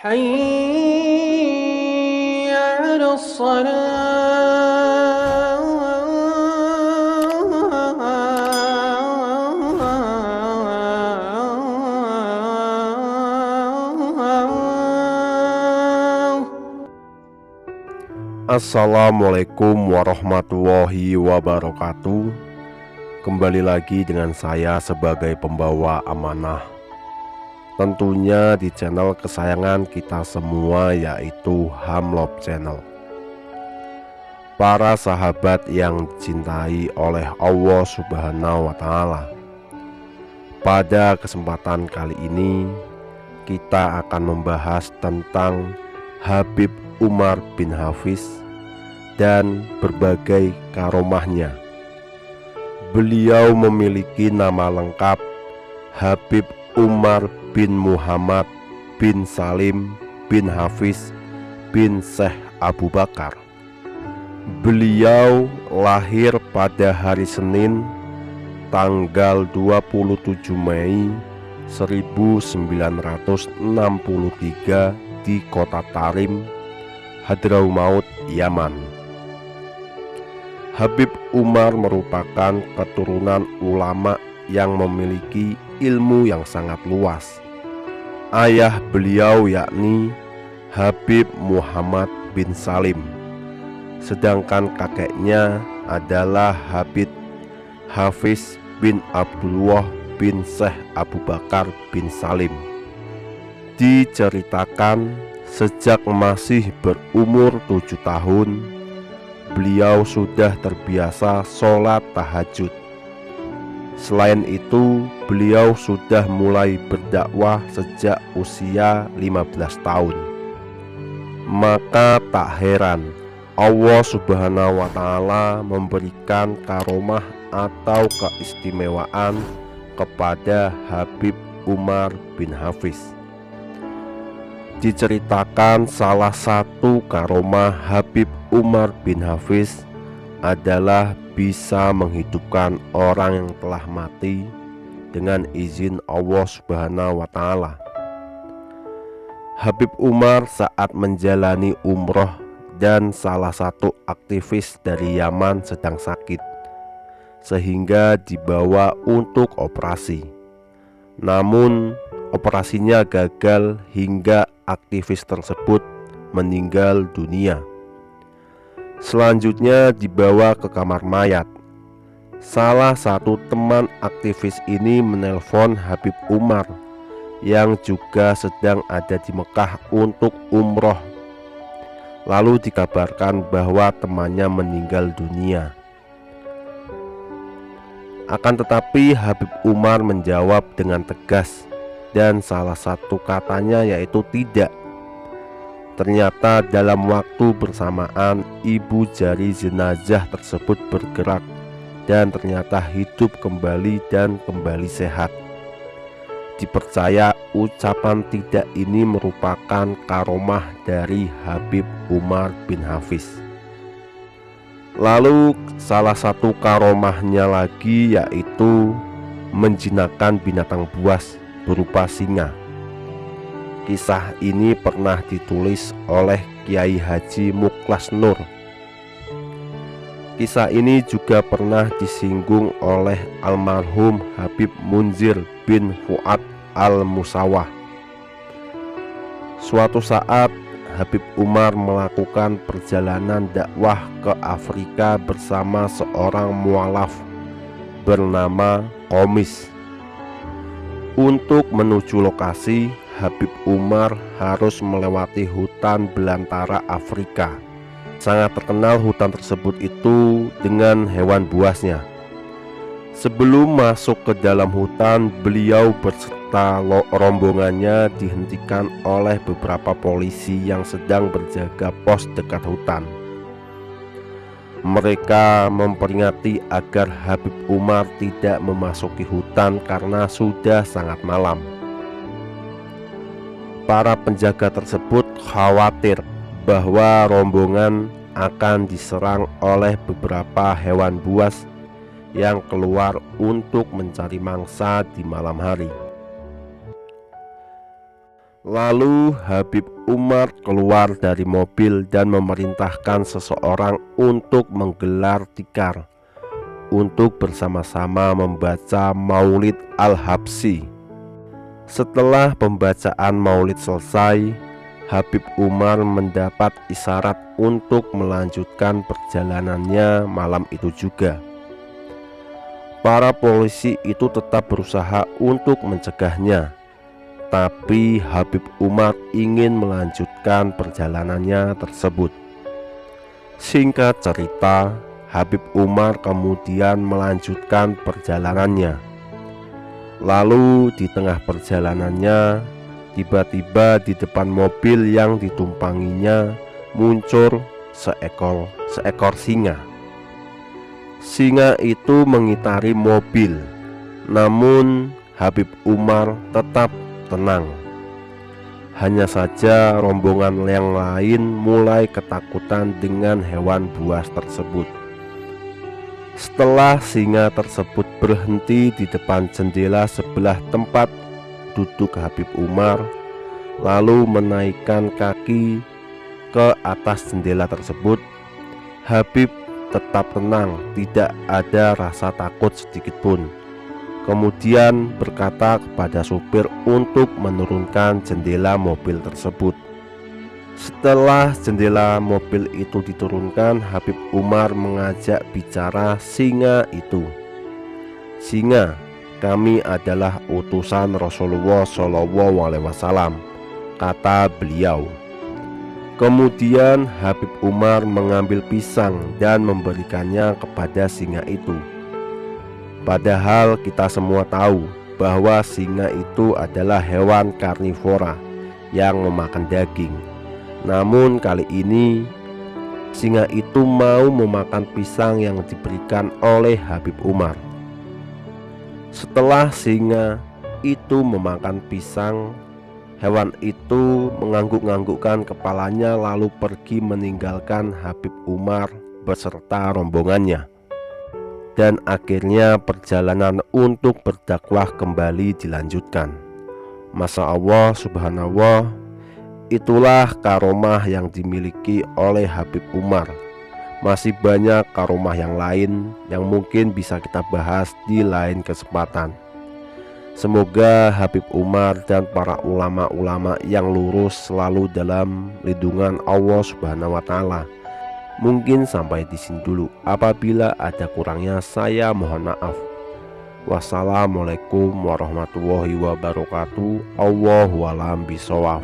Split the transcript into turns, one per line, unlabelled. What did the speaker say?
حي على الصلاة.
Assalamualaikum warahmatullahi wabarakatuh. Kembali lagi dengan saya sebagai pembawa amanah, tentunya di channel kesayangan kita semua, yaitu Hamlob Channel. Para sahabat yang dicintai oleh Allah Subhanahu wa Ta'ala, pada kesempatan kali ini kita akan membahas tentang Habib Umar bin Hafiz dan berbagai karomahnya. Beliau memiliki nama lengkap Habib Umar bin Muhammad bin Salim bin Hafiz bin Syekh Abu Bakar. Beliau lahir pada hari Senin tanggal 27 Mei 1963 di kota Tarim, Hadramaut, Yaman. Habib Umar merupakan keturunan ulama yang memiliki ilmu yang sangat luas. Ayah beliau yakni Habib Muhammad bin Salim, sedangkan kakeknya adalah Habib Hafiz bin Abdullah bin Syekh Abu Bakar bin Salim. Diceritakan sejak masih berumur 7 tahun beliau sudah terbiasa sholat tahajud. Selain itu, beliau sudah mulai berdakwah sejak usia 15 tahun. Maka tak heran Allah Subhanahu wa Ta'ala memberikan karomah atau keistimewaan kepada Habib Umar bin Hafiz. Diceritakan salah satu karomah Habib Umar bin Hafiz adalah bisa menghidupkan orang yang telah mati dengan izin Allah Subhanahu wa Ta'ala. Habib Umar saat menjalani umroh dan salah satu aktivis dari Yaman sedang sakit, sehingga dibawa untuk operasi. Namun operasinya gagal hingga aktivis tersebut meninggal dunia. Selanjutnya dibawa ke kamar mayat. Salah satu teman aktivis ini menelpon Habib Umar yang juga sedang ada di Mekah untuk umroh. Lalu dikabarkan bahwa temannya meninggal dunia. Akan tetapi Habib Umar menjawab dengan tegas, dan salah satu katanya yaitu tidak. Ternyata dalam waktu bersamaan ibu jari jenazah tersebut bergerak dan ternyata hidup kembali dan kembali sehat. Dipercaya ucapan tidak ini merupakan karomah dari Habib Umar bin Hafiz. Lalu salah satu karomahnya lagi yaitu menjinakkan binatang buas berupa singa. Kisah ini pernah ditulis oleh Kiai Haji Muklas Nur. Kisah ini juga pernah disinggung oleh almarhum Habib Munzir bin Fuad al-Musawah. Suatu saat Habib Umar melakukan perjalanan dakwah ke Afrika bersama seorang mualaf bernama Komis. Untuk menuju lokasi, Habib Umar harus melewati hutan belantara Afrika. Sangat terkenal hutan tersebut itu dengan hewan buasnya. Sebelum masuk ke dalam hutan, beliau beserta rombongannya dihentikan oleh beberapa polisi yang sedang berjaga pos dekat hutan. Mereka memperingati agar Habib Umar tidak memasuki hutan karena sudah sangat malam. Para penjaga tersebut khawatir bahwa rombongan akan diserang oleh beberapa hewan buas yang keluar untuk mencari mangsa di malam hari. Lalu Habib Umar keluar dari mobil dan memerintahkan seseorang untuk menggelar tikar untuk bersama-sama membaca Maulid Al-Habsyi. Setelah pembacaan Maulid selesai, Habib Umar mendapat isyarat untuk melanjutkan perjalanannya malam itu juga. Para polisi itu tetap berusaha untuk mencegahnya, tapi Habib Umar ingin melanjutkan perjalanannya tersebut. Singkat cerita, Habib Umar kemudian melanjutkan perjalanannya. Lalu di tengah perjalanannya, tiba-tiba di depan mobil yang ditumpanginya muncul seekor singa. Singa itu mengitari mobil, namun Habib Umar tetap tenang. Hanya saja rombongan yang lain mulai ketakutan dengan hewan buas tersebut. Setelah singa tersebut berhenti di depan jendela sebelah tempat duduk Habib Umar, lalu menaikkan kaki ke atas jendela tersebut, Habib tetap tenang, tidak ada rasa takut sedikitpun. Kemudian berkata kepada supir untuk menurunkan jendela mobil tersebut. Setelah jendela mobil itu diturunkan, Habib Umar mengajak bicara singa itu. "Singa, kami adalah utusan Rasulullah SAW," kata beliau. Kemudian Habib Umar mengambil pisang dan memberikannya kepada singa itu. Padahal kita semua tahu bahwa singa itu adalah hewan karnivora yang memakan daging. Namun kali ini singa itu mau memakan pisang yang diberikan oleh Habib Umar. Setelah singa itu memakan pisang, hewan itu mengangguk-anggukkan kepalanya lalu pergi meninggalkan Habib Umar beserta rombongannya. Dan akhirnya perjalanan untuk berdakwah kembali dilanjutkan. Masya Allah, subhanallah, itulah karomah yang dimiliki oleh Habib Umar. Masih banyak karomah yang lain yang mungkin bisa kita bahas di lain kesempatan. Semoga Habib Umar dan para ulama-ulama yang lurus selalu dalam lindungan Allah Subhanahu wa Ta'ala. Mungkin sampai di sini dulu. Apabila ada kurangnya saya mohon maaf. Wassalamualaikum warahmatullahi wabarakatuh. Allahu a'lam bishawab.